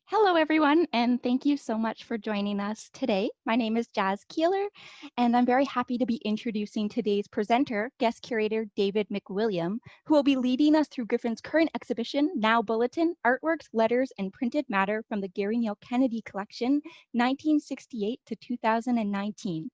Hello, everyone, and thank you so much for joining us today. My name is Jazz Keeler, and I'm very happy to be introducing today's presenter, guest curator David MacWilliam, who will be leading us through Griffin's current exhibition, Now Bulletin Artworks, Letters, and Printed Matter from the Garry Neill Kennedy Collection, 1968 to 2019.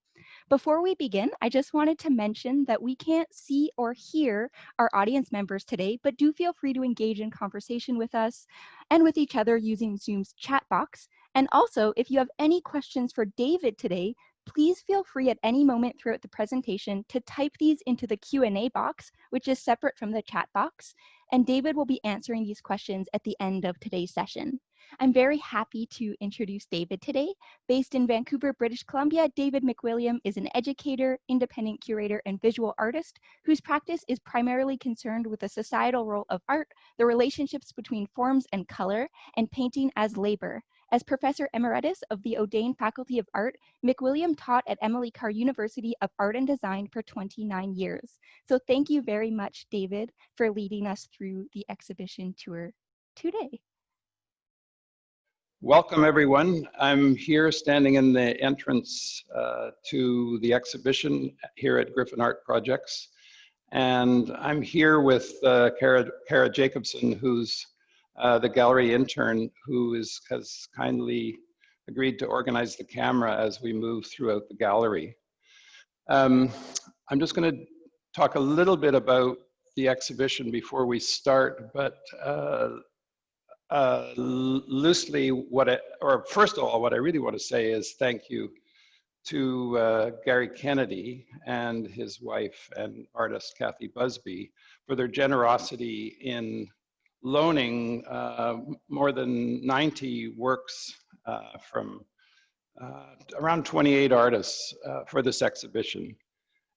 Before we begin, I just wanted to mention that we can't see or hear our audience members today, but do feel free to engage in conversation with us and with each other using Zoom's chat box. And also, if you have any questions for David today, please feel free at any moment throughout the presentation to type these into the Q&A box, which is separate from the chat box, and David will be answering these questions at the end of today's session. I'm very happy to introduce David today. Based in Vancouver, British Columbia, David MacWilliam is an educator, independent curator, and visual artist whose practice is primarily concerned with the societal role of art, the relationships between forms and color, and painting as labor. As Professor Emeritus of the Audain Faculty of Art, MacWilliam taught at Emily Carr University of Art and Design for 29 years. So thank you very much, David, for leading us through the exhibition tour today. Welcome, everyone. I'm here standing in the entrance to the exhibition here at Griffin Art Projects. And I'm here with Cara Jacobson, who's the gallery intern, who has kindly agreed to organize the camera as we move throughout the gallery. I'm just going to talk a little bit about the exhibition before we start, but loosely, first of all, what I really want to say is thank you to Garry Kennedy and his wife and artist Kathy Busby for their generosity in loaning more than 90 works from around 28 artists for this exhibition.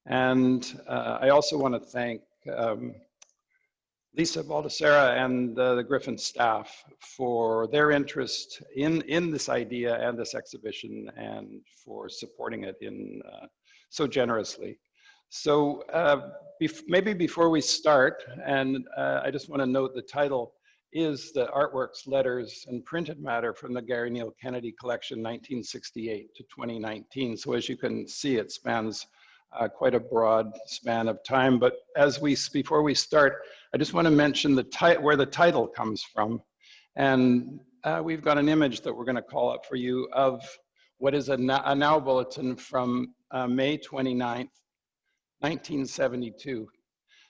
And I also want to thank Lisa Baldessera and the Griffin staff for their interest in this idea and this exhibition and for supporting it so generously. So maybe before we start, and I just want to note the title is the Artworks, Letters, and Printed Matter from the Garry Neill Kennedy Collection 1968 to 2019. So as you can see, it spans quite a broad span of time. But before we start, I just want to mention where the title comes from. And we've got an image that we're going to call up for you of what is a Now Bulletin from May 29th, 1972.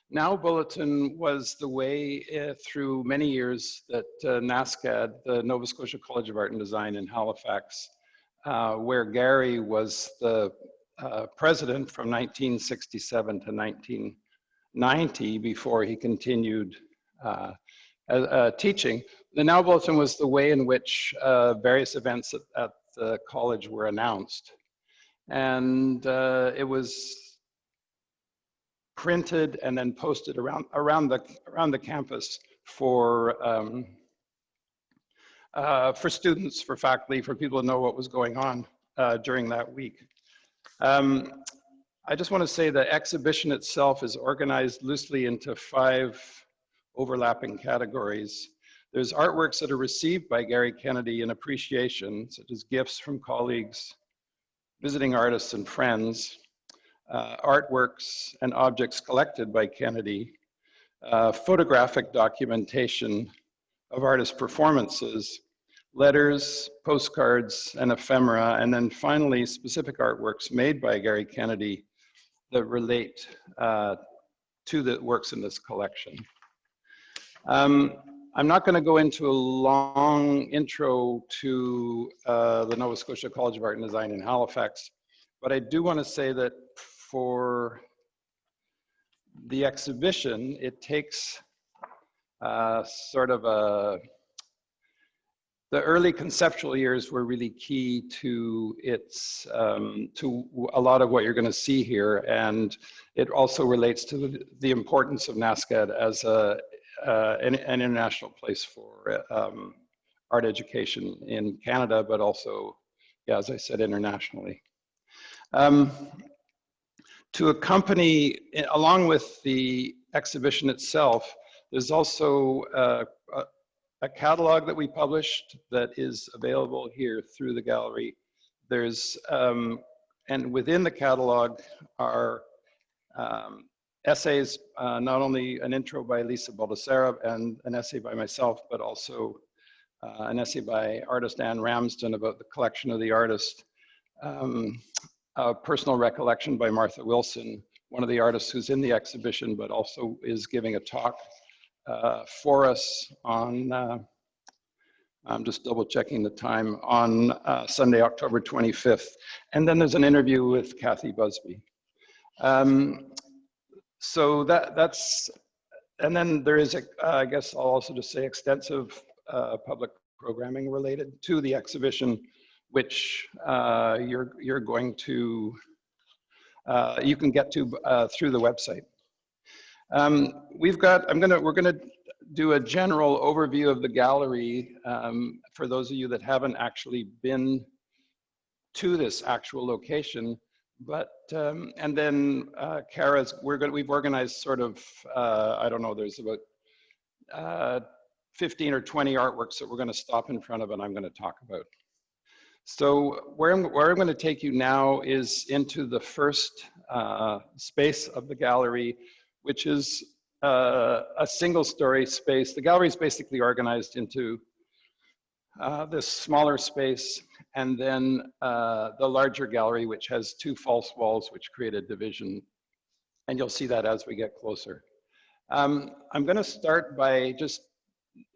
Now Bulletin was the way through many years that NSCAD, the Nova Scotia College of Art and Design in Halifax, where Garry was the president from 1967 to 1990 before he continued teaching. The Now Bulletin was the way in which various events at the college were announced. And it was printed and then posted around the campus for students, for faculty, for people to know what was going on during that week. I just want to say the exhibition itself is organized loosely into 5 overlapping categories. There's artworks that are received by Garry Kennedy in appreciation, such as gifts from colleagues, visiting artists and friends, artworks and objects collected by Kennedy, photographic documentation of artist performances, letters, postcards, and ephemera, and then finally specific artworks made by Garry Kennedy that relate to the works in this collection. I'm not going to go into a long intro to the Nova Scotia College of Art and Design in Halifax, but I do want to say that for the exhibition, it takes sort of the early conceptual years were really key to to a lot of what you're going to see here, and it also relates to the importance of NSCAD as an international place for art education in Canada, but also, yeah, as I said, internationally. To accompany, along with the exhibition itself, there's also a catalog that we published that is available here through the gallery. There's, and within the catalog are essays, not only an intro by Lisa Baldessera and an essay by myself, but also an essay by artist Anne Ramsden about the collection of the artist, a personal recollection by Martha Wilson, one of the artists who's in the exhibition, but also is giving a talk for us on, I'm just double checking the time, on Sunday, October 25th. And then there's an interview with Kathy Busby. So that's, and then there is, I guess I'll also just say extensive public programming related to the exhibition, which you're going to, you can get to through the website. We're gonna do a general overview of the gallery for those of you that haven't actually been to this actual location. But, and then Kara's, we've organized sort of, I don't know, there's about 15 or 20 artworks that we're gonna stop in front of and I'm gonna talk about. So where I'm gonna take you now is into the first space of the gallery, which is a single story space. The gallery is basically organized into this smaller space and then the larger gallery, which has two false walls, which create a division. And you'll see that as we get closer. I'm gonna start by just,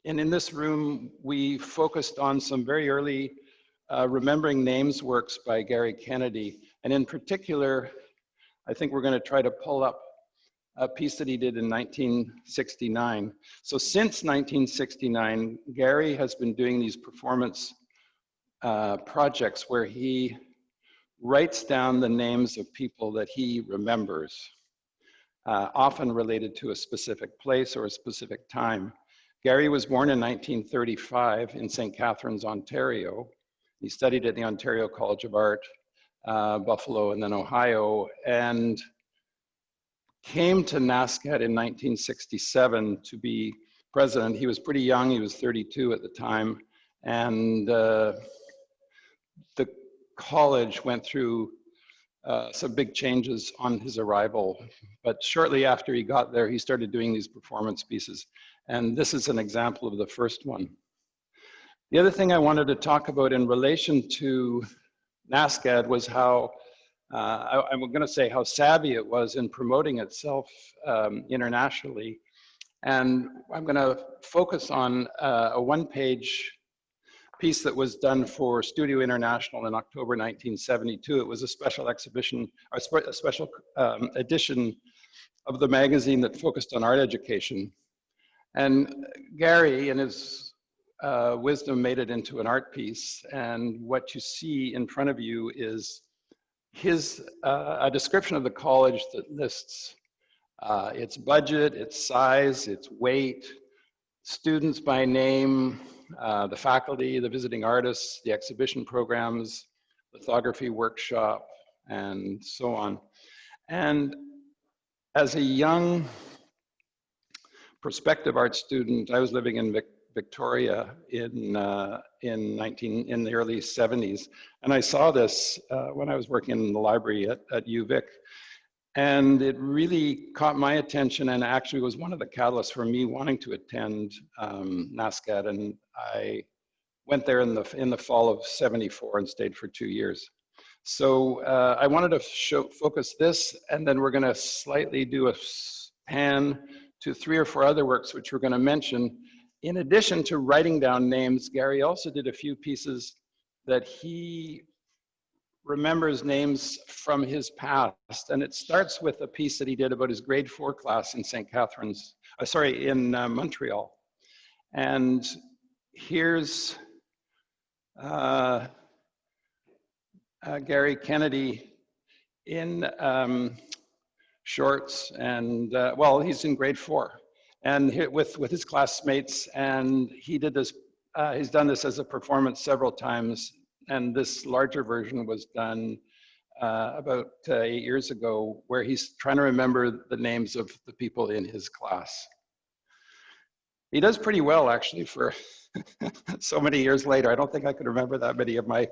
and in this room, we focused on some very early Remembering Names works by Garry Kennedy. And in particular, I think we're gonna try to pull up a piece that he did in 1969. So since 1969, Garry has been doing these performance projects where he writes down the names of people that he remembers, often related to a specific place or a specific time. Garry was born in 1935 in St. Catharines, Ontario. He studied at the Ontario College of Art, Buffalo, and then Ohio, and came to NSCAD in 1967 to be president. He was pretty young, he was 32 at the time, and the college went through some big changes on his arrival. But shortly after he got there, he started doing these performance pieces. And this is an example of the first one. The other thing I wanted to talk about in relation to NSCAD was how, I'm going to say how savvy it was in promoting itself internationally. And I'm going to focus on a one-page piece that was done for Studio International in October 1972. It was a special exhibition, or a special edition of the magazine that focused on art education. And Garry, in his wisdom, made it into an art piece. And what you see in front of you is his a description of the college that lists its budget, its size, its weight, students by name, the faculty, the visiting artists, the exhibition programs, lithography workshop, and so on. And as a young prospective art student, I was living in Victoria in the early 70s. And I saw this when I was working in the library at UVic. And it really caught my attention and actually was one of the catalysts for me wanting to attend NSCAD. And I went there in the fall of '74 and stayed for 2 years. So I wanted to focus this, and then we're gonna slightly do a pan to 3 or 4 other works, which we're gonna mention. In addition to writing down names, Garry also did a few pieces that he remembers names from his past. And it starts with a piece that he did about his grade 4 class in St. Catharines, in Montreal. And here's Garry Kennedy in shorts and, well, he's in grade 4 and with his classmates, and he did this, he's done this as a performance several times. And this larger version was done about 8 years ago, where he's trying to remember the names of the people in his class. He does pretty well, actually, for so many years later. I don't think I could remember that many of my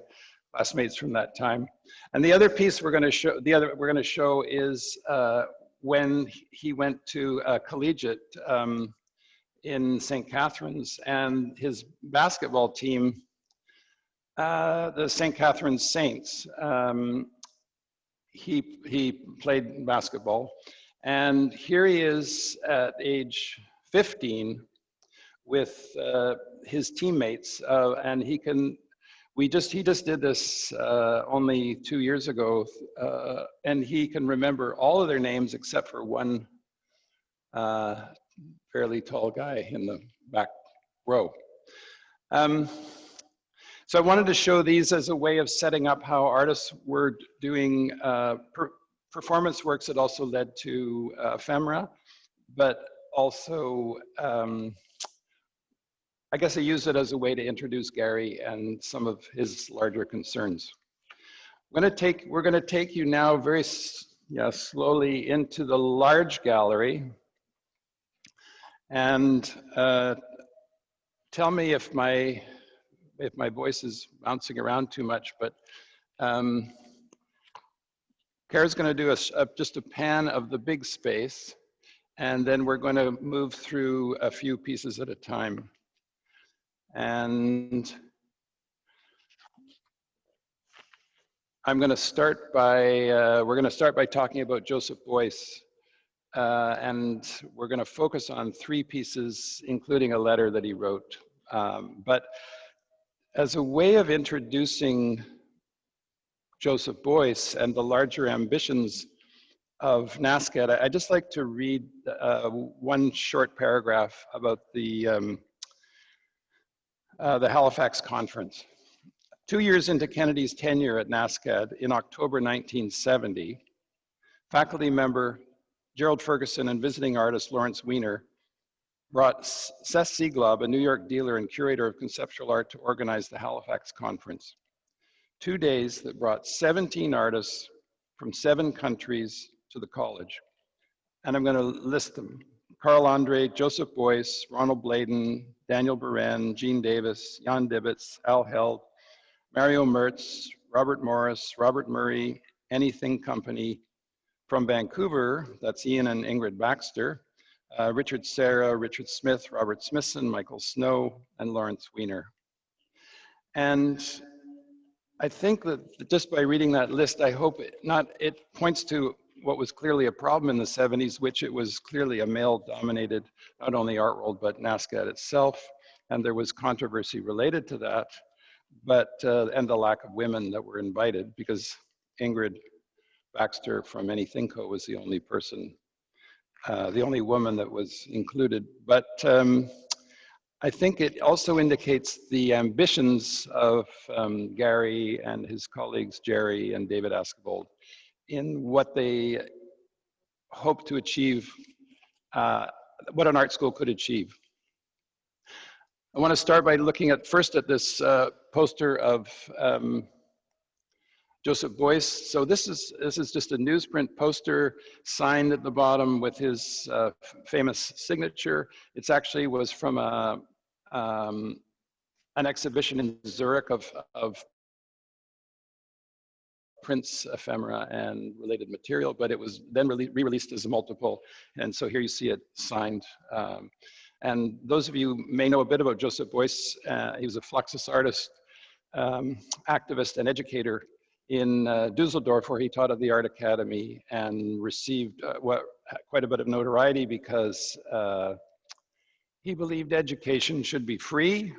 classmates from that time. And the other piece we're going to show is when he went to collegiate in St. Catharines, and his basketball team, the St. Catharines Saints. He played basketball, and here he is at age 15 with his teammates, and he just did this only 2 years ago, and he can remember all of their names except for one fairly tall guy in the back row. So I wanted to show these as a way of setting up how artists were doing performance works that also led to ephemera, but also I guess I used it as a way to introduce Garry and some of his larger concerns. We're going to take you now very slowly into the large gallery, and tell me if my voice is bouncing around too much, but Carr's going to do just a pan of the big space, and then we're going to move through a few pieces at a time. And I'm going to start by, we're going to start by talking about Joseph Boyce, and we're going to focus on 3 pieces, including a letter that he wrote. But as a way of introducing Joseph Boyce and the larger ambitions of NSCAD, I'd just like to read one short paragraph about the Halifax Conference. 2 years into Kennedy's tenure at NSCAD in October 1970, faculty member Gerald Ferguson and visiting artist Lawrence Weiner brought Seth Sieglob, a New York dealer and curator of conceptual art, to organize the Halifax Conference. 2 days that brought 17 artists from 7 countries to the college. And I'm going to list them: Carl Andre, Joseph Boyce, Ronald Bladen, Daniel Buren, Gene Davis, Jan Dibbets, Al Held, Mario Mertz, Robert Morris, Robert Murray, Anything Company. From Vancouver, that's Ian and Ingrid Baxter, Richard Serra, Richard Smith, Robert Smithson, Michael Snow, and Lawrence Weiner. And I think that just by reading that list, I hope it points to what was clearly a problem in the 70s, which it was clearly a male-dominated, not only art world, but NSCAD itself. And there was controversy related to that, but, and the lack of women that were invited, because Ingrid Baxter from Anything Co. was the only person, the only woman that was included. But I think it also indicates the ambitions of Garry and his colleagues, Jerry and David Askebold, in what they hope to achieve, what an art school could achieve. I want to start by looking first at this poster of Joseph Boyce. So this is just a newsprint poster signed at the bottom with his famous signature. It's actually was from an exhibition in Zurich of prints, ephemera, and related material, but it was then re-released as a multiple. And so here you see it signed. And those of you may know a bit about Joseph Boyce. He was a Fluxus artist, activist, and educator in Dusseldorf, where he taught at the Art Academy and received quite a bit of notoriety because he believed education should be free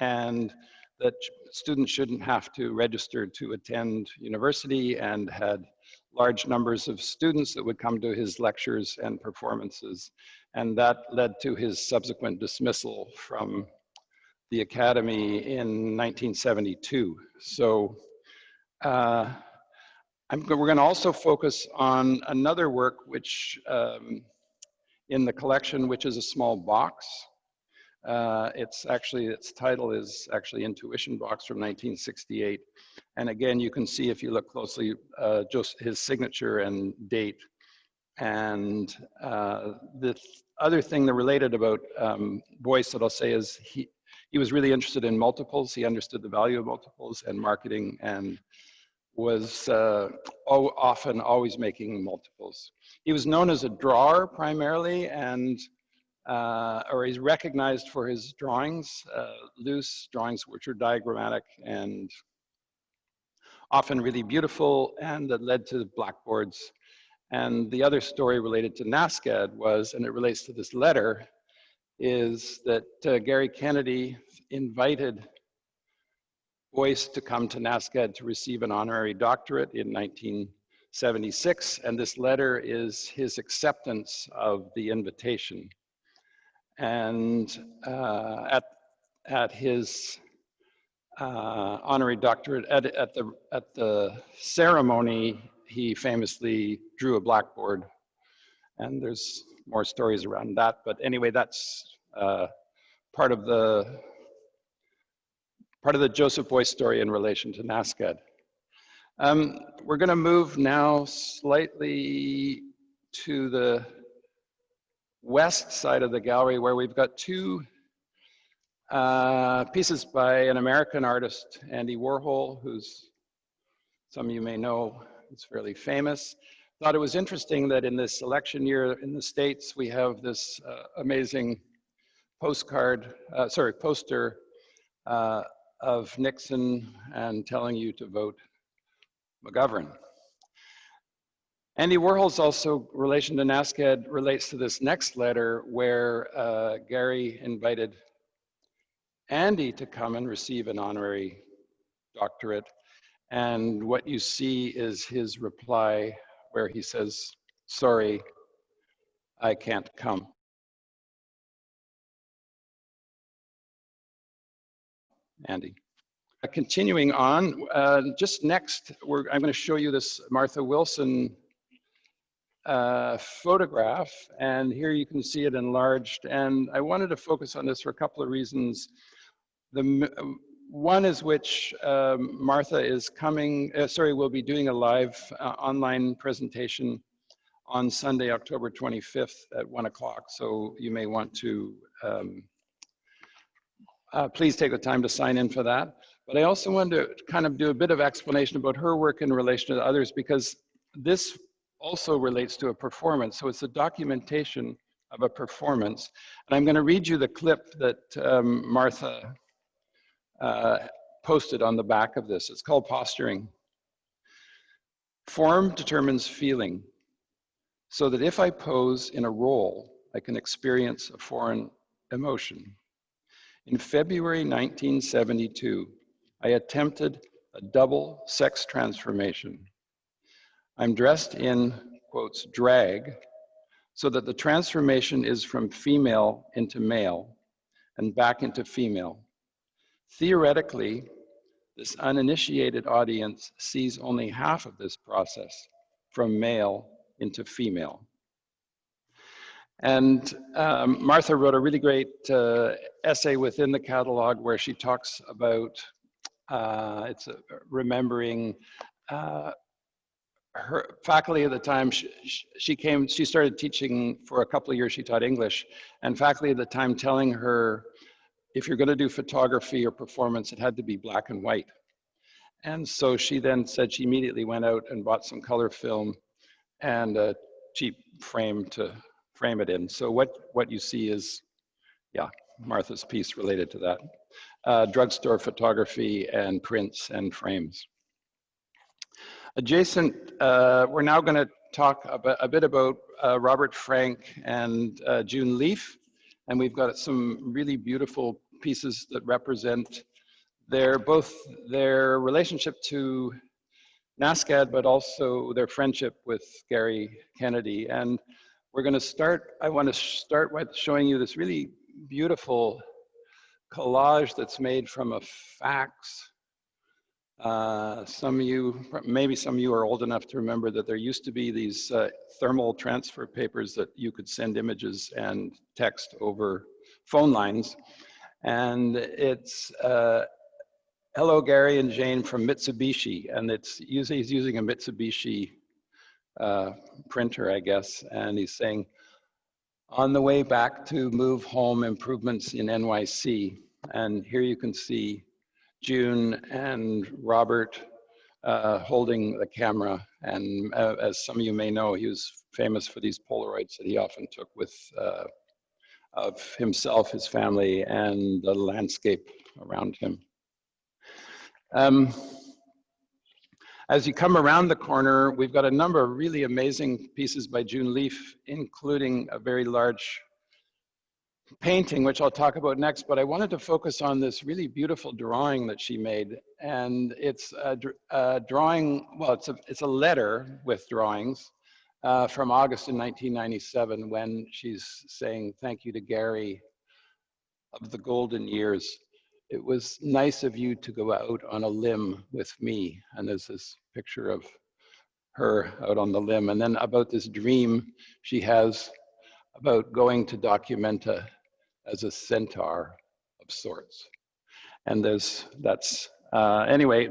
and that students shouldn't have to register to attend university, and had large numbers of students that would come to his lectures and performances. And that led to his subsequent dismissal from the Academy in 1972. So we're going to also focus on another work which in the collection, which is a small box. Its title is actually Intuition Box from 1968. And again, you can see if you look closely, just his signature and date And the other thing that related about Boyce that I'll say is he was really interested in multiples. He understood the value of multiples and marketing, and was often always making multiples. He was known as a drawer primarily, and or he's recognized for his drawings, loose drawings which are diagrammatic and often really beautiful, and that led to blackboards. And the other story related to NSCAD was, and it relates to this letter, is that Garry Kennedy invited Boyce to come to NSCAD to receive an honorary doctorate in 1976, and this letter is his acceptance of the invitation. And at his honorary doctorate, at the ceremony, he famously drew a blackboard, and there's more stories around that. But anyway, that's part of the Joseph Boyce story in relation to NSCAD. We're going to move now slightly to the west side of the gallery, where we've got two pieces by an American artist, Andy Warhol, who's, some of you may know, is fairly famous. Thought it was interesting that in this election year in the States, we have this amazing poster of Nixon and telling you to vote McGovern. Andy Warhol's also relation to NSCAD relates to this next letter, where Garry invited Andy to come and receive an honorary doctorate. And what you see is his reply, where he says, "Sorry, I can't come." Andy. Continuing on, just next, I'm going to show you this Martha Wilson photograph, and here you can see it enlarged. And I wanted to focus on this for a couple of reasons. One is which Martha is coming, will be doing a live online presentation on Sunday, October 25th at 1 o'clock. So you may want to please take the time to sign in for that. But I also wanted to kind of do a bit of explanation about her work in relation to others, because this also relates to a performance. So it's a documentation of a performance. And I'm going to read you the clip that Martha posted on the back of this. It's called Posturing. Form determines feeling, so that if I pose in a role, I can experience a foreign emotion. In February 1972, I attempted a double sex transformation. I'm dressed in, quotes, drag, so that the transformation is from female into male and back into female. Theoretically, this uninitiated audience sees only half of this process, from male into female. And Martha wrote a really great essay within the catalog where she talks about remembering her faculty at the time. She started teaching for a couple of years. She taught English, and faculty at the time telling her, if you're going to do photography or performance, it had to be black and white. And so she then said she immediately went out and bought some color film and a cheap frame to frame it in. So what you see is, yeah, Martha's piece related to that. Drugstore photography and prints and frames. Adjacent, we're now going to talk a bit about Robert Frank and June Leaf. And we've got some really beautiful pieces that represent both their relationship to NSCAD, but also their friendship with Garry Kennedy. And we're going to start, I want to start with showing you this really beautiful collage that's made from a fax. Maybe some of you are old enough to remember that there used to be these thermal transfer papers that you could send images and text over phone lines. And it's hello, Garry and Jane from Mitsubishi, and he's using a Mitsubishi printer, I guess, and he's saying, on the way back to move home, improvements in NYC. And here you can see June and Robert holding the camera. And as some of you may know, he was famous for these Polaroids that he often took with of himself, his family, and the landscape around him. As you come around the corner, we've got a number of really amazing pieces by June Leaf, including a very large painting, which I'll talk about next, but I wanted to focus on this really beautiful drawing that she made. And it's a drawing, well, it's a letter with drawings from August in 1997, when she's saying thank you to Garry of the golden years. It was nice of you to go out on a limb with me. And there's this picture of her out on the limb. And then about this dream she has about going to Documenta as a centaur of sorts. And anyway,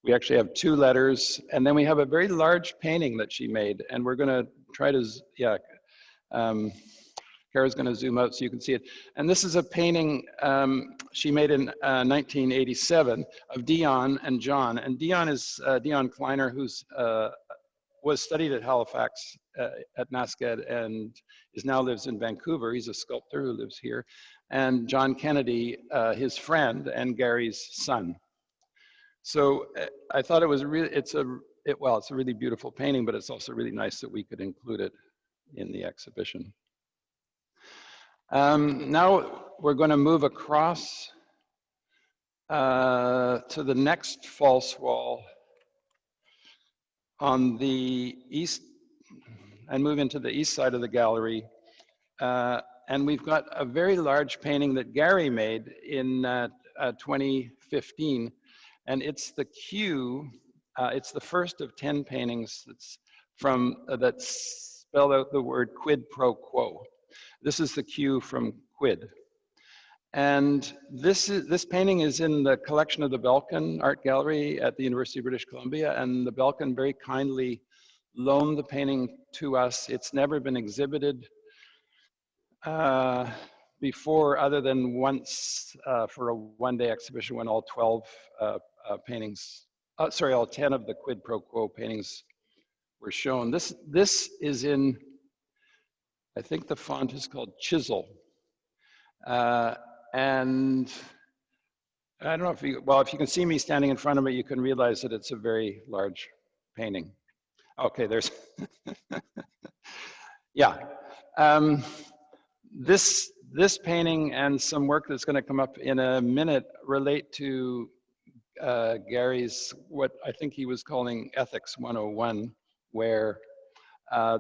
we actually have two letters. And then we have a very large painting that she made. And we're gonna try to, Kara's going to zoom out so you can see it. And this is a painting she made in 1987 of Dion and John. And Dion is Joan Kleiner, who's was studied at Halifax at NSCAD and now lives in Vancouver. He's a sculptor who lives here. And John Kennedy, his friend and Garry's son. So I thought it was really, it's a really beautiful painting, but it's also really nice that we could include it in the exhibition. Now we're going to move across to the next false wall on the east and move into the east side of the gallery. And we've got a very large painting that Garry made in 2015. And it's the Q, it's the first of 10 paintings that spell out the word quid pro quo. This is the Q from Quid. And this painting is in the collection of the Belkin Art Gallery at the University of British Columbia, and the Belkin very kindly loaned the painting to us. It's never been exhibited before, other than once for a one-day exhibition when all 12 paintings, all 10 of the Quid Pro Quo paintings were shown. This is in, I think the font is called Chisel. And I don't know if you can see me standing in front of it, you can realize that it's a very large painting. Okay, there's, yeah. This painting and some work that's going to come up in a minute relate to Garry's, what I think he was calling Ethics 101, where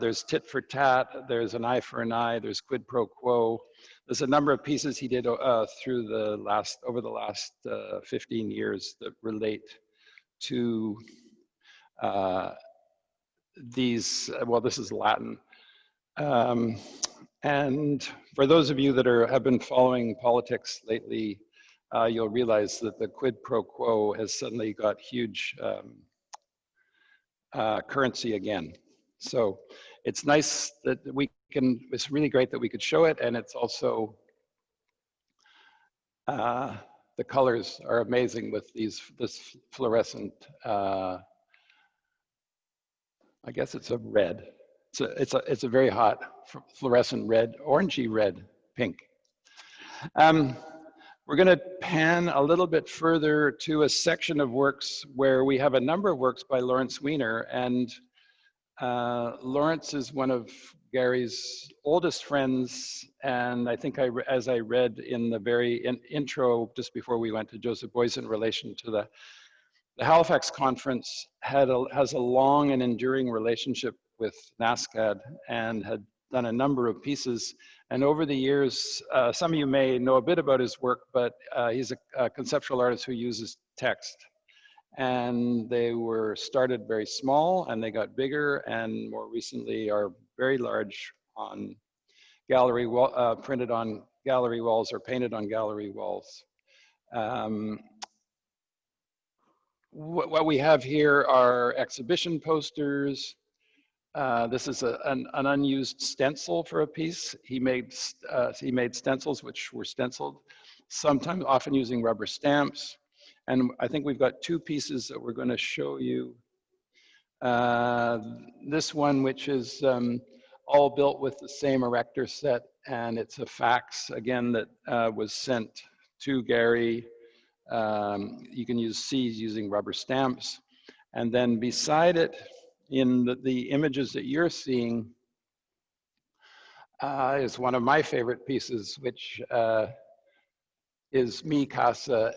there's tit for tat, there's an eye for an eye, there's quid pro quo. There's a number of pieces he did over the last 15 years that relate to these, well, this is Latin. And for those of you that have been following politics lately, you'll realize that the quid pro quo has suddenly got huge currency again. So it's nice that it's really great that we could show it, and it's also, the colors are amazing with this fluorescent, I guess it's a red. It's a very hot fluorescent red, orangey red, pink. We're going to pan a little bit further to a section of works where we have a number of works by Lawrence Weiner, and Lawrence is one of Garry's oldest friends, and I think as I read in the very intro just before we went to Joseph Boyce in relation to the Halifax Conference, has a long and enduring relationship with NSCAD and had done a number of pieces. And over the years, some of you may know a bit about his work, but he's a conceptual artist who uses text. And they were started very small and they got bigger, and more recently are very large on gallery printed on gallery walls or painted on gallery walls. What we have here are exhibition posters, This is an unused stencil for a piece. He made stencils which were stenciled, sometimes often using rubber stamps. And I think we've got two pieces that we're going to show you. This one, which is all built with the same erector set, and it's a fax, again, that was sent to Garry. You can use C's using rubber stamps. And then beside it, in the images that you're seeing, is one of my favorite pieces, which is Mi Casa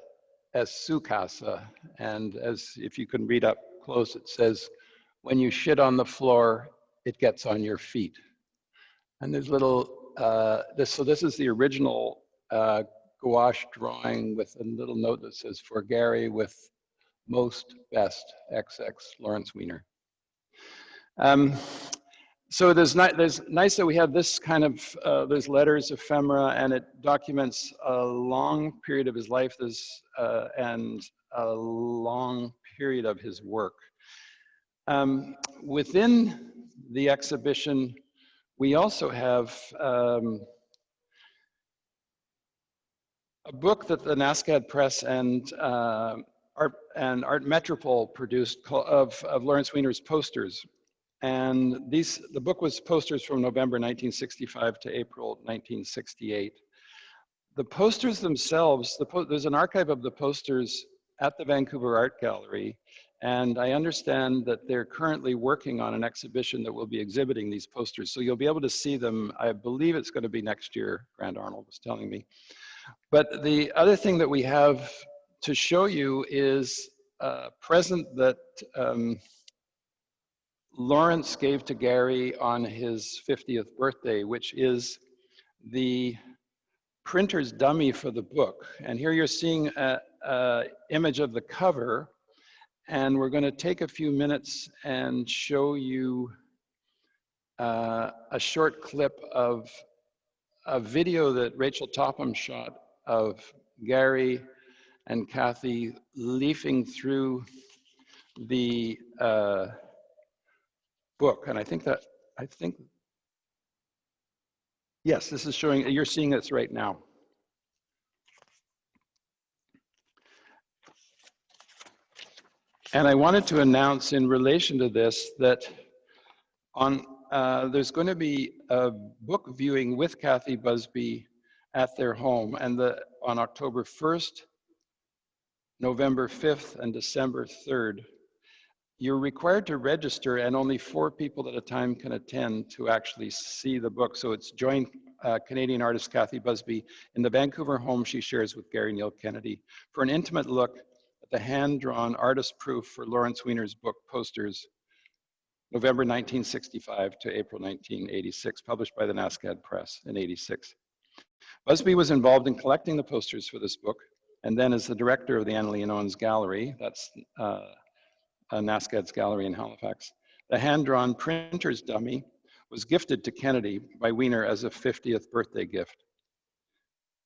es Su Casa. And as if you can read up close, it says, when you shit on the floor, it gets on your feet. And there's little, so this is the original gouache drawing with a little note that says, for Garry with most best XX Lawrence Weiner. So there's nice that we have this kind of, there's letters, ephemera, and it documents a long period of his life and a long period of his work. Within the exhibition, we also have a book that the NSCAD Press and Art Metropole produced of Lawrence Weiner's posters. And the book was posters from November 1965 to April 1968. The posters themselves, there's an archive of the posters at the Vancouver Art Gallery, and I understand that they're currently working on an exhibition that will be exhibiting these posters. So you'll be able to see them. I believe it's going to be next year, Grant Arnold was telling me. But the other thing that we have to show you is a present that Lawrence gave to Garry on his 50th birthday, which is the printer's dummy for the book. And here you're seeing an image of the cover, and we're going to take a few minutes and show you a short clip of a video that Rachel Topham shot of Garry and Kathy leafing through the book. And I think, yes, this is showing, you're seeing this right now. And I wanted to announce in relation to this that there's going to be a book viewing with Kathy Busby at their home, and on October 1st, November 5th, and December 3rd. You're required to register, and only 4 people at a time can attend to actually see the book. So it's join Canadian artist Kathy Busby in the Vancouver home she shares with Garry Neill Kennedy for an intimate look at the hand-drawn artist proof for Lawrence Weiner's book posters, November 1965 to April 1986, published by the NSCAD Press in '86. Busby was involved in collecting the posters for this book, and then as the director of the Annalee and Owens Gallery, that's NSCAD's gallery in Halifax. The hand-drawn printer's dummy was gifted to Kennedy by Weiner as a 50th birthday gift.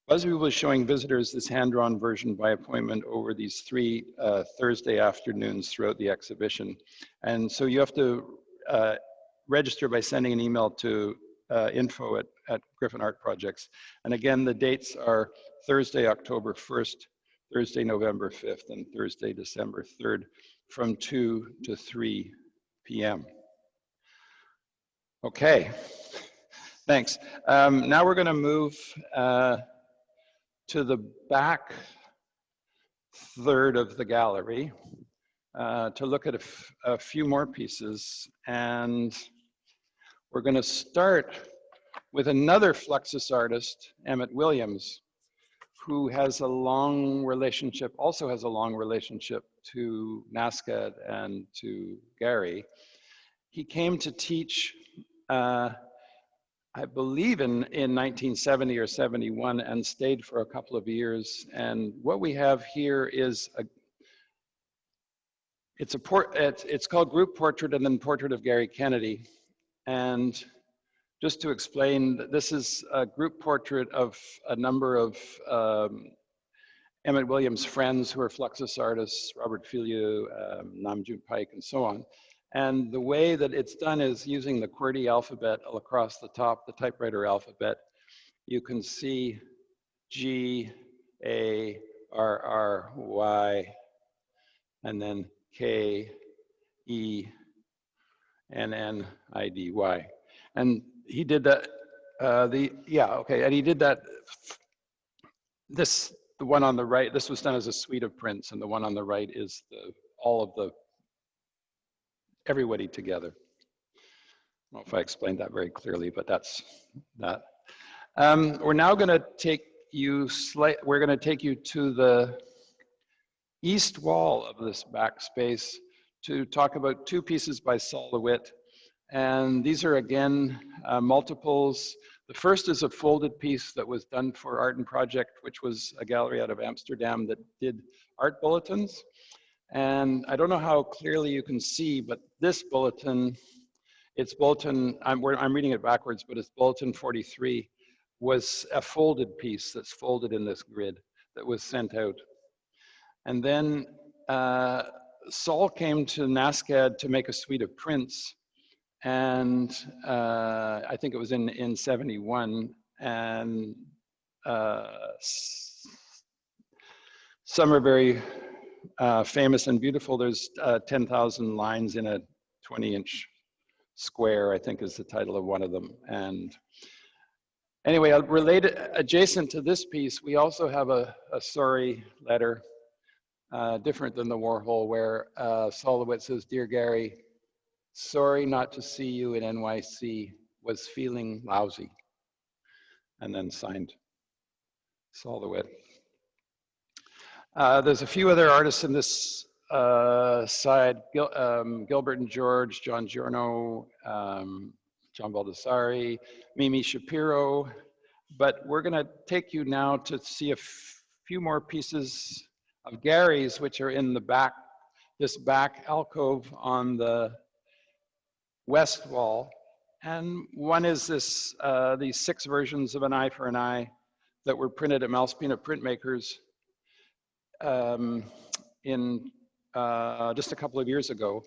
Busby was showing visitors this hand-drawn version by appointment over these 3 Thursday afternoons throughout the exhibition. And so you have to register by sending an email to info at Griffin Art Projects. And again, the dates are Thursday, October 1st, Thursday, November 5th, and Thursday, December 3rd, from 2 to 3 p.m. Okay, thanks. Now we're going to move to the back third of the gallery to look at a few more pieces. And we're going to start with another Fluxus artist, Emmett Williams, who has a long relationship, also has a long relationship to NSCAD and to Garry. He came to teach, I believe in 1970 or 71, and stayed for a couple of years. And what we have here is it's called Group Portrait and then Portrait of Garry Kennedy. And just to explain, this is a group portrait of a number of Emmett Williams' friends who are Fluxus artists, Robert Filliou, Nam June Pike, and so on. And the way that it's done is using the QWERTY alphabet across the top, the typewriter alphabet. You can see G, A, R, R, Y, and then K, E, N, N, I, D, Y. And he did that, and he did that, the one on the right, this was done as a suite of prints, and the one on the right is all of the, everybody together. I don't know if I explained that very clearly, but that's that. We're now gonna take you, we're gonna take you to the east wall of this back space to talk about two pieces by Sol LeWitt. And these are, again, multiples. The first is a folded piece that was done for Audain Project, which was a gallery out of Amsterdam that did art bulletins. And I don't know how clearly you can see, but this bulletin, it's bulletin, I'm reading it backwards, but it's bulletin 43, was a folded piece that's folded in this grid that was sent out. And then Sol came to NSCAD to make a suite of prints. And I think it was in 71. And some are very famous and beautiful. There's 10,000 lines in a 20-inch square, I think is the title of one of them. And anyway, related, adjacent to this piece, we also have a sorry letter, different than the Warhol, where Sol LeWitt says, "Dear Garry, sorry not to see you in NYC, was feeling lousy." And then signed, Sol LeWitt. There's a few other artists in this side, Gilbert and George, John Giorno, John Baldessari, Mimi Shapiro, but we're gonna take you now to see a few more pieces of Garry's, which are in the back, this back alcove on the west wall. And one is this, these 6 versions of An Eye for an Eye that were printed at Malspina Printmakers in just a couple of years ago.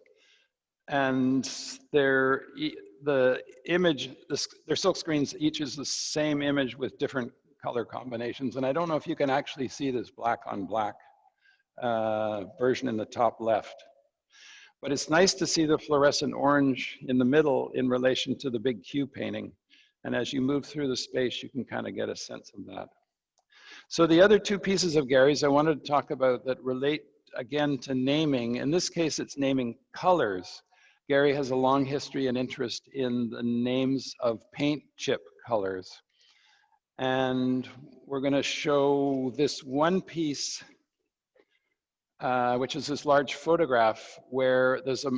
And the image, their silk screens, each is the same image with different color combinations. And I don't know if you can actually see this black on black version in the top left. But it's nice to see the fluorescent orange in the middle in relation to the big Q painting. And as you move through the space, you can kind of get a sense of that. So the other 2 pieces of Garry's I wanted to talk about that relate again to naming. In this case, it's naming colors. Garry has a long history and interest in the names of paint chip colors. And we're going to show this one piece, which is this large photograph where there's a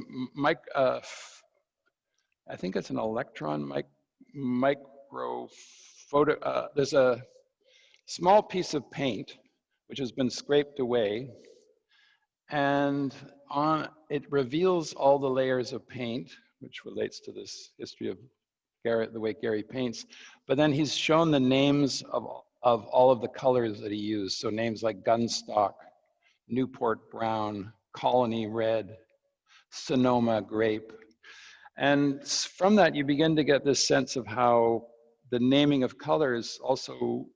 I think it's an electron micro photo. There's a small piece of paint which has been scraped away, and it reveals all the layers of paint, which relates to this history of the way Garry paints. But then he's shown the names of all of the colors that he used. So names like Gunstock, Newport Brown, Colony Red, Sonoma Grape. And from that, you begin to get this sense of how the naming of colors also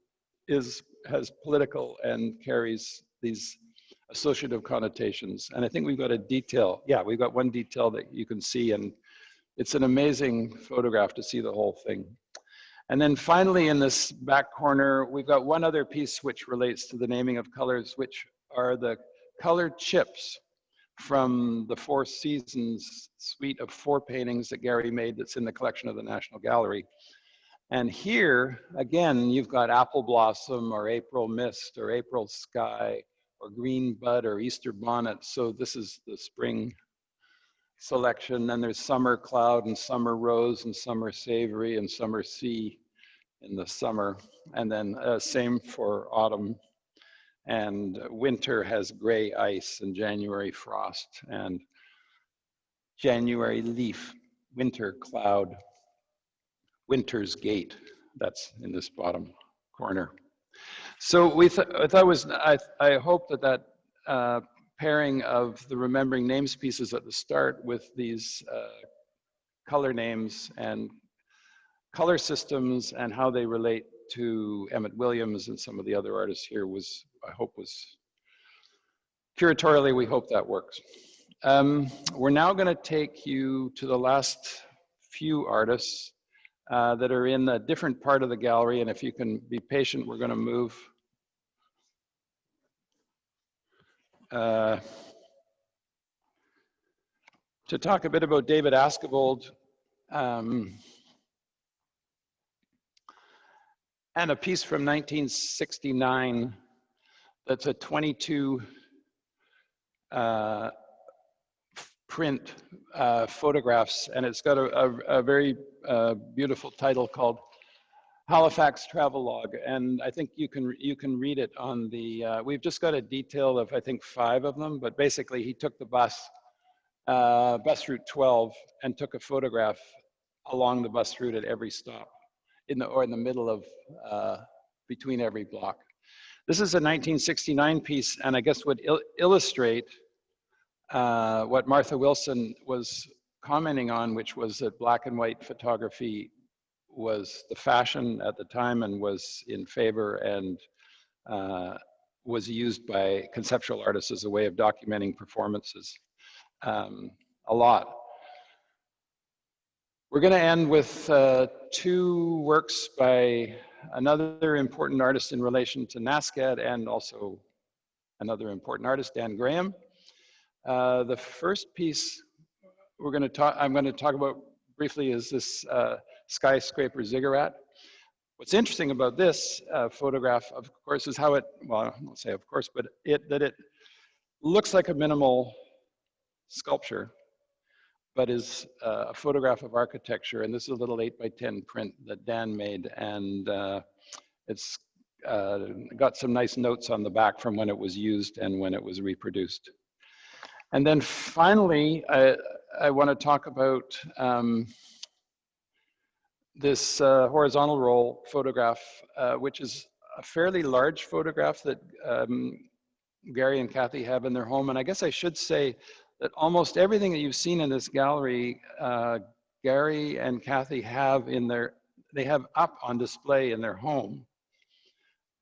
has political and carries these associative connotations. And I think we've got a detail. Yeah, we've got one detail that you can see, and it's an amazing photograph to see the whole thing. And then finally, in this back corner, we've got one other piece which relates to the naming of colors, which are the colored chips from the 4 Seasons suite of 4 paintings that Garry made that's in the collection of the National Gallery. And here, again, you've got Apple Blossom or April Mist or April Sky or Green Bud or Easter Bonnet. So this is the spring selection. Then there's Summer Cloud and Summer Rose and Summer Savory and Summer Sea in the summer. And then same for autumn. And winter has gray ice and January frost and January leaf, winter cloud, winter's gate. That's in this bottom corner. So I hope that pairing of the remembering names pieces at the start with these color names and color systems and how they relate to Emmett Williams and some of the other artists here was, I hope was, curatorially, we hope that works. We're now going to take you to the last few artists that are in a different part of the gallery, and if you can be patient, we're going to move to talk a bit about David Askebold and a piece from 1969 that's a 22 print photographs, and it's got a very beautiful title called Halifax Travelogue, and I think you can read it on the, we've just got a detail of I think 5 of them, but basically he took the bus route 12 and took a photograph along the bus route at every stop in the middle of between every block. This is a 1969 piece, and I guess would illustrate what Martha Wilson was commenting on, which was that black and white photography was the fashion at the time and was in favor and was used by conceptual artists as a way of documenting performances a lot. We're going to end with 2 works by another important artist in relation to NSCAD and also another important artist, Dan Graham. The first piece I'm going to talk about briefly is this skyscraper ziggurat. What's interesting about this photograph, of course, is how it, well, I won't say of course, but that it looks like a minimal sculpture, but is a photograph of architecture. And this is a little 8x10 print that Dan made, and it's got some nice notes on the back from when it was used and when it was reproduced. And then finally, I want to talk about this horizontal roll photograph, which is a fairly large photograph that Garry and Kathy have in their home. And I guess I should say that almost everything that you've seen in this gallery, Garry and Kathy have they have up on display in their home.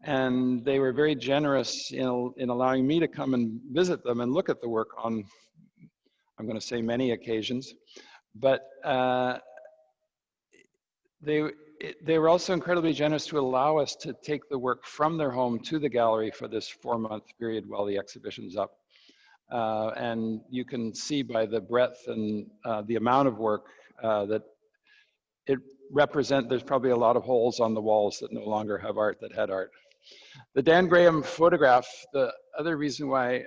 And they were very generous in allowing me to come and visit them and look at the work on, I'm going to say, many occasions. But they were also incredibly generous to allow us to take the work from their home to the gallery for this 4-month period while the exhibition's up. And you can see by the breadth and the amount of work that it represents. There's probably a lot of holes on the walls that no longer have art that had art. The Dan Graham photograph, the other reason why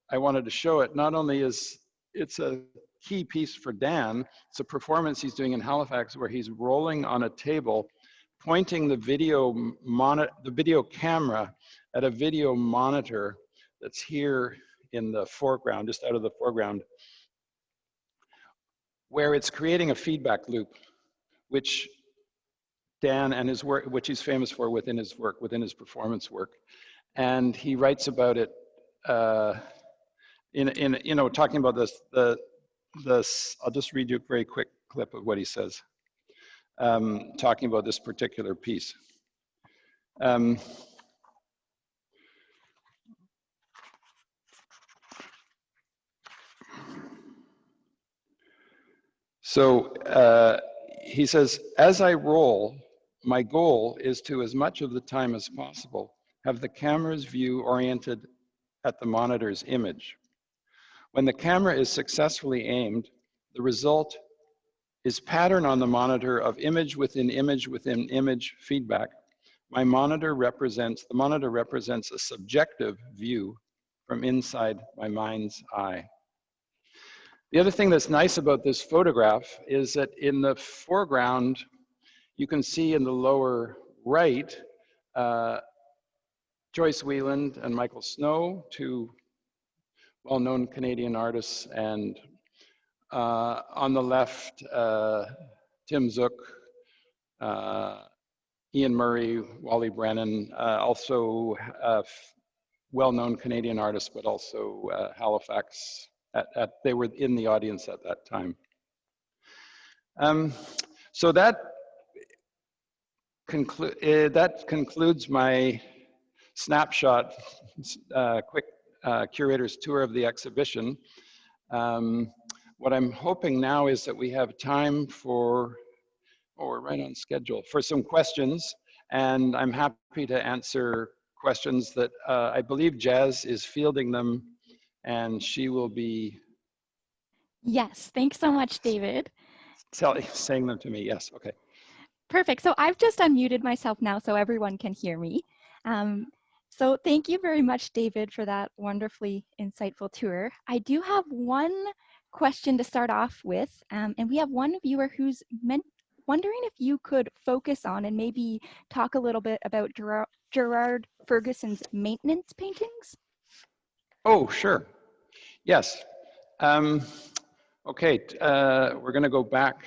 I wanted to show it, not only is it's a key piece for Dan, it's a performance he's doing in Halifax where he's rolling on a table, pointing the video camera at a video monitor that's here in the foreground, just out of the foreground, where it's creating a feedback loop, which Dan and his work, which he's famous for within his work, within his performance work. And he writes about it talking about this, I'll just read you a very quick clip of what he says, talking about this particular piece. So he says, as I roll, my goal is to, as much of the time as possible, have the camera's view oriented at the monitor's image. When the camera is successfully aimed, the result is pattern on the monitor of image within image within image feedback. The monitor represents a subjective view from inside my mind's eye. The other thing that's nice about this photograph is that in the foreground, you can see in the lower right, Joyce Wieland and Michael Snow, 2 well-known Canadian artists, and on the left, Tim Zook, Ian Murray, Wally Brennan, also well-known Canadian artists, but also Halifax. They were in the audience at that time. So that concludes my snapshot, quick curator's tour of the exhibition. What I'm hoping now is that we have time for, oh, we're right on schedule, for some questions, and I'm happy to answer questions that I believe Jazz is fielding them, and she will be... Yes, thanks so much, David. saying them to me, yes, okay. Perfect. So I've just unmuted myself now so everyone can hear me. So thank you very much, David, for that wonderfully insightful tour. I do have one question to start off with, and we have one viewer who's wondering if you could focus on and maybe talk a little bit about Gerald Ferguson's maintenance paintings. Oh, sure. Yes. Okay, we're going to go back.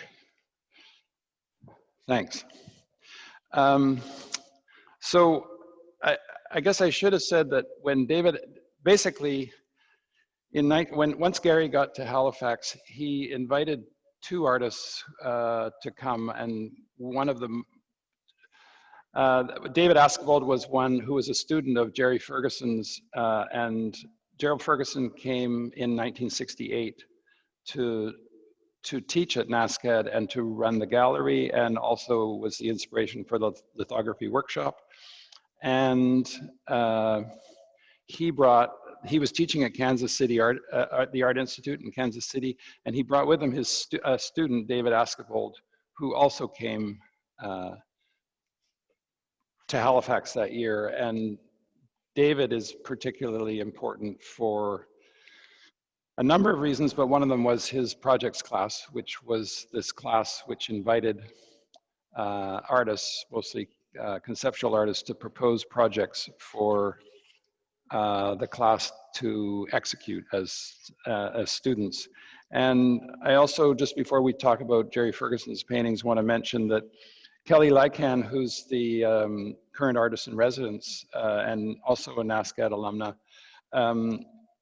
Thanks. So I guess I should have said that when David, basically, once Garry got to Halifax, he invited two artists to come, and one of them, David Askebold, was one who was a student of Gerry Ferguson's, and Gerald Ferguson came in 1968 to teach at NSCAD and to run the gallery, and also was the inspiration for the lithography workshop. And he was teaching at Kansas City the Art Institute in Kansas City, and he brought with him his student, David Askebold, who also came to Halifax that year. And David is particularly important for a number of reasons, but one of them was his projects class, which was this class which invited artists, mostly conceptual artists, to propose projects for the class to execute as students. And I also, just before we talk about Gerry Ferguson's paintings, want to mention that Kelly Lycan, who's the current artist in residence and also a NSCAD alumna,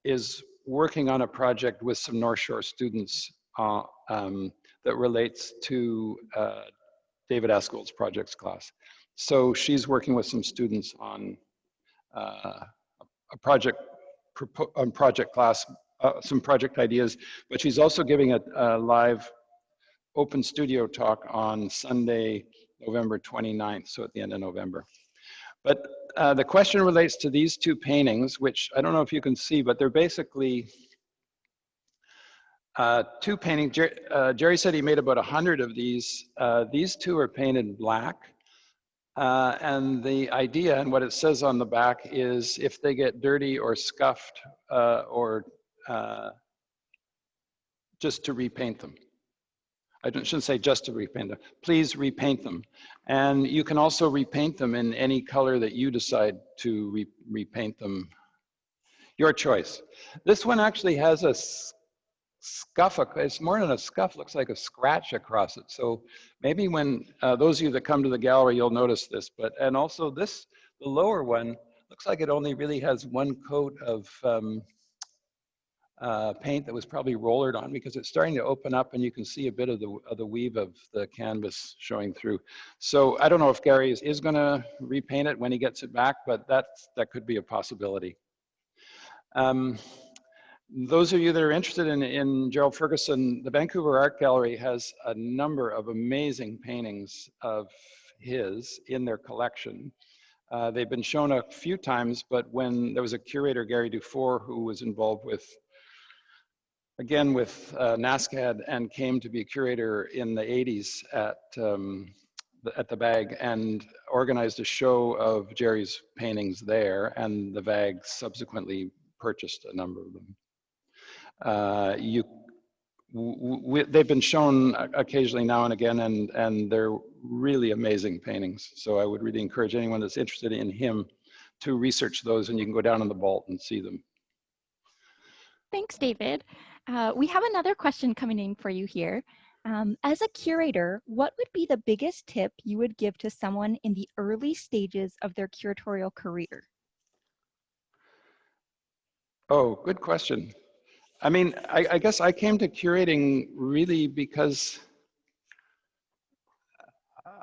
is working on a project with some North Shore students that relates to David Askebold's projects class. So she's working with some students on a project class, some project ideas, but she's also giving a live open studio talk on Sunday, November 29th, so at the end of November. But the question relates to these two paintings, which I don't know if you can see, but they're basically two paintings. Gerry said he made about 100 of these. These two are painted black. And the idea and what it says on the back is if they get dirty or scuffed or just to repaint them. I shouldn't say just to repaint them. Please repaint them. And you can also repaint them in any color that you decide to repaint them. Your choice. This one actually has a scuff. It's more than a scuff, looks like a scratch across it. So maybe when those of you that come to the gallery, you'll notice this. And also this, the lower one, looks like it only really has one coat of paint that was probably rollered on, because it's starting to open up and you can see a bit of the weave of the canvas showing through. So I don't know if Garry is going to repaint it when he gets it back, but that could be a possibility. Those of you that are interested in Gerald Ferguson, the Vancouver Art Gallery has a number of amazing paintings of his in their collection. They've been shown a few times, but when there was a curator, Gary Dufour, who was involved with NSCAD and came to be a curator in the 80s at the VAG and organized a show of Gerry's paintings there, and the VAG subsequently purchased a number of them. They've been shown occasionally now and again, and they're really amazing paintings. So I would really encourage anyone that's interested in him to research those, and you can go down in the vault and see them. Thanks, David. We have another question coming in for you here. As a curator, what would be the biggest tip you would give to someone in the early stages of their curatorial career? Oh, good question. I mean, I guess I came to curating really because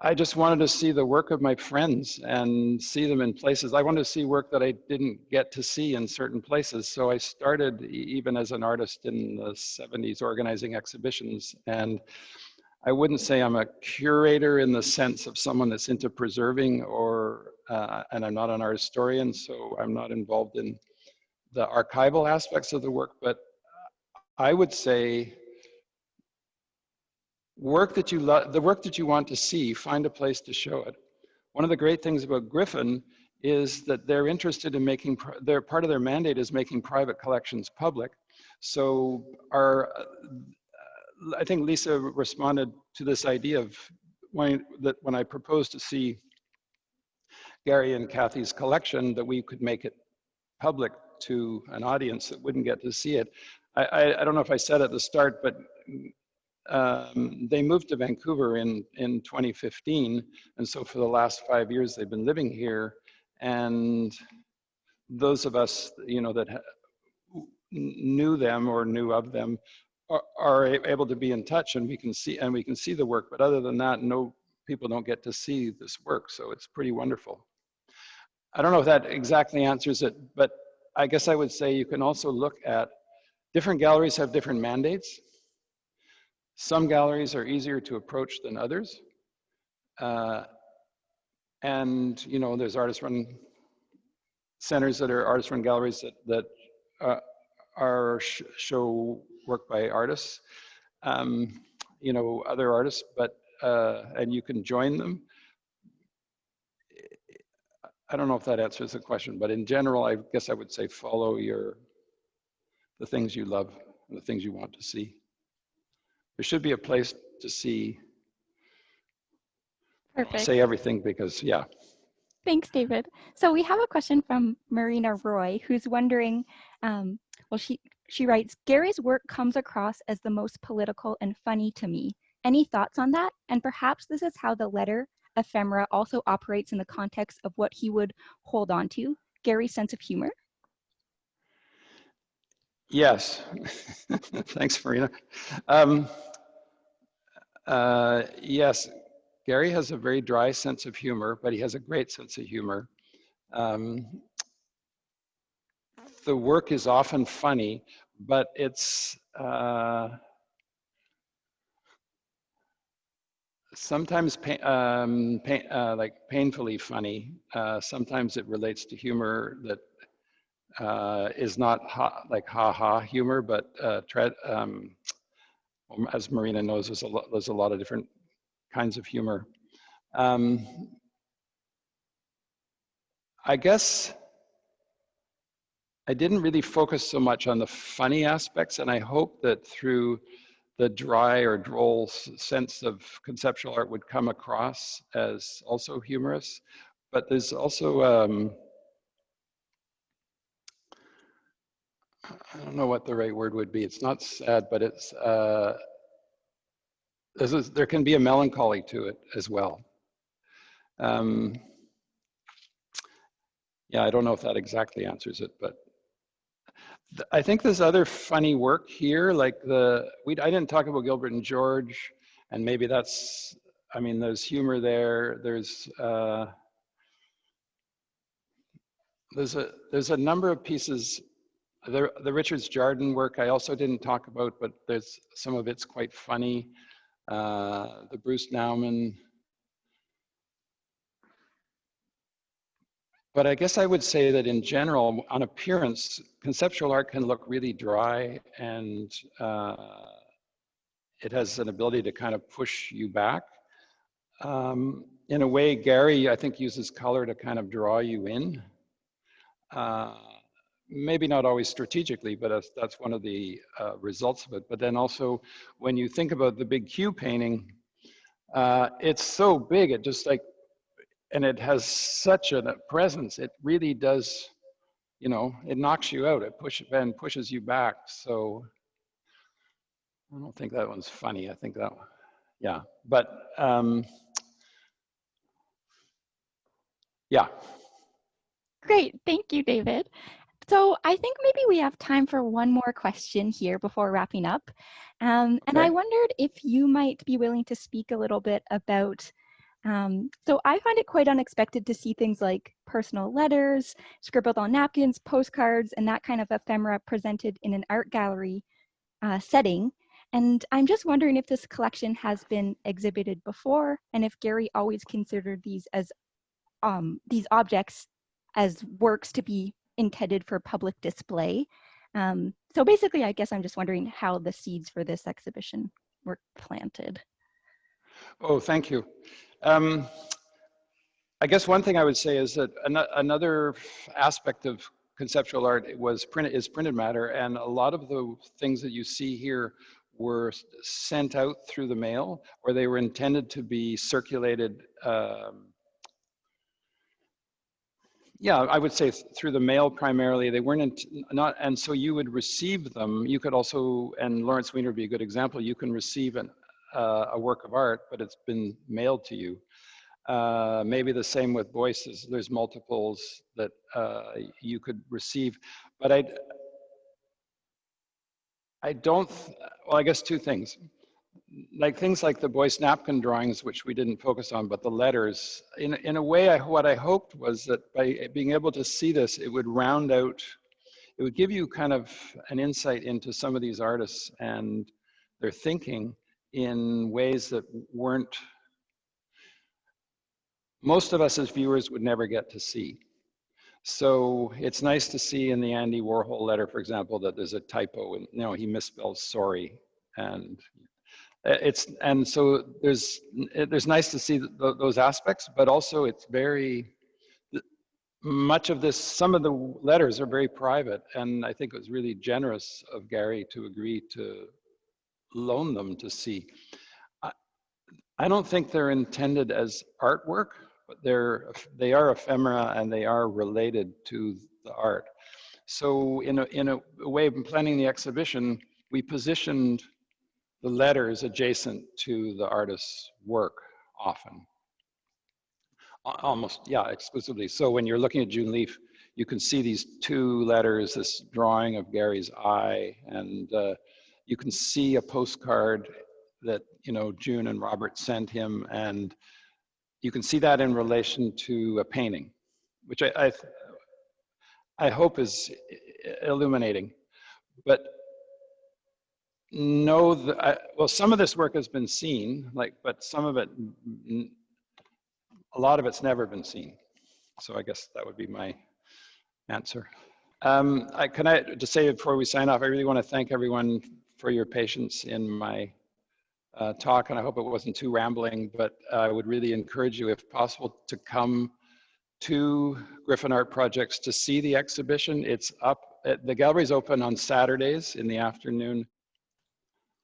I just wanted to see the work of my friends and see them in places. I wanted to see work that I didn't get to see in certain places. So I started even as an artist in the 70s organizing exhibitions. And I wouldn't say I'm a curator in the sense of someone that's into preserving and I'm not an art historian, so I'm not involved in the archival aspects of the work, but I would say work that you love, the work that you want to see, find a place to show it. One of the great things about Griffin is that they're interested in making, part of their mandate is making private collections public. So I think Lisa responded to this idea of when I proposed to see Garry and Kathy's collection, that we could make it public to an audience that wouldn't get to see it. I don't know if I said at the start, but they moved to Vancouver in 2015. And so for the last 5 years, they've been living here. And those of us, you know, that knew them or knew of them are able to be in touch, and we can see the work. But other than that, no, people don't get to see this work. So it's pretty wonderful. I don't know if that exactly answers it, but I guess I would say you can also look at different galleries have different mandates. Some galleries are easier to approach than others. And, you know, there's artist-run centers that are artist-run galleries that show work by artists, you know, other artists, but, and you can join them. I don't know if that answers the question, but in general, I guess I would say follow the things you love and the things you want to see. There should be a place to see. Perfect. I'll say everything because, yeah. Thanks, David. So we have a question from Marina Roy, who's wondering, well, she writes, Garry's work comes across as the most political and funny to me. Any thoughts on that? And perhaps this is how the letter ephemera also operates in the context of what he would hold on to, Garry's sense of humor? Yes. Thanks, Marina. Yes, Garry has a very dry sense of humor, but he has a great sense of humor. The work is often funny, but it's sometimes like painfully funny. Sometimes it relates to humor that is not like ha-ha humor, but as Marina knows, there's a lot of different kinds of humor. I guess I didn't really focus so much on the funny aspects, and I hope that through the dry or droll sense of conceptual art would come across as also humorous. But there's also, I don't know what the right word would be. It's not sad, but it's, there can be a melancholy to it as well. Yeah, I don't know if that exactly answers it, but I think there's other funny work here, like I didn't talk about Gilbert and George, and maybe that's, I mean, there's humor there. There's a number of pieces. The Richards Jardin work I also didn't talk about, but there's some of it's quite funny. The Bruce Nauman. But I guess I would say that in general, on appearance, conceptual art can look really dry, and it has an ability to kind of push you back. In a way, Garry, I think, uses color to kind of draw you in. Maybe not always strategically, but that's one of the results of it. But then also, when you think about the big Q painting, it's so big, it just like, and it has such a presence, it really does, you know, it knocks you out, it pushes you back. So I don't think that one's funny. I think that one, yeah. But yeah. Great, thank you, David. So I think maybe we have time for one more question here before wrapping up. And I Okay. wondered if you might be willing to speak a little bit about, so I find it quite unexpected to see things like personal letters, scribbled on napkins, postcards, and that kind of ephemera presented in an art gallery setting. And I'm just wondering if this collection has been exhibited before, and if Garry always considered these as these objects as works to be intended for public display. So basically, I guess I'm just wondering how the seeds for this exhibition were planted. Oh, thank you. I guess one thing I would say is that another aspect of conceptual art is printed matter, and a lot of the things that you see here were sent out through the mail, or they were intended to be circulated. Yeah, I would say through the mail primarily. They weren't not, and so you would receive them. You could also, and Lawrence Weiner would be a good example. You can receive a work of art, but it's been mailed to you. Maybe the same with Boyce's. There's multiples that you could receive, but I don't. Well, I guess two things. Like things like the Boyce napkin drawings, which we didn't focus on, but the letters, in a way, what I hoped was that by being able to see this, it would round out, it would give you kind of an insight into some of these artists and their thinking in ways that weren't, most of us as viewers would never get to see. So it's nice to see in the Andy Warhol letter, for example, that there's a typo and he misspells sorry, and so there's nice to see those aspects, but also it's very much of this. Some of the letters are very private, and I think it was really generous of Garry to agree to loan them to see. I don't think they're intended as artwork, but they are ephemera and they are related to the art. So in a way of planning the exhibition, we positioned the letters adjacent to the artist's work often. Almost, yeah, exclusively. So when you're looking at June Leaf, you can see these two letters, this drawing of Garry's eye, and you can see a postcard that June and Robert sent him, and you can see that in relation to a painting, which I hope is illuminating. But know that, well, some of this work has been seen, but some of it, a lot of it's never been seen. So I guess that would be my answer. Can I just say before we sign off, I really want to thank everyone for your patience in my talk, and I hope it wasn't too rambling, but I would really encourage you, if possible, to come to Griffin Art Projects to see the exhibition. It's up, the gallery's open on Saturdays in the afternoon.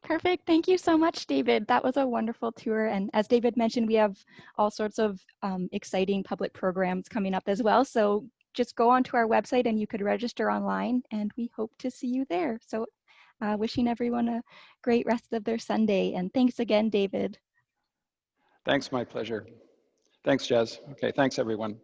Perfect. Thank you so much, David. That was a wonderful tour. And as David mentioned, we have all sorts of exciting public programs coming up as well. So just go onto our website and you could register online, and we hope to see you there. So wishing everyone a great rest of their Sunday. And thanks again, David. Thanks, my pleasure. Thanks, Jazz. Okay, thanks everyone.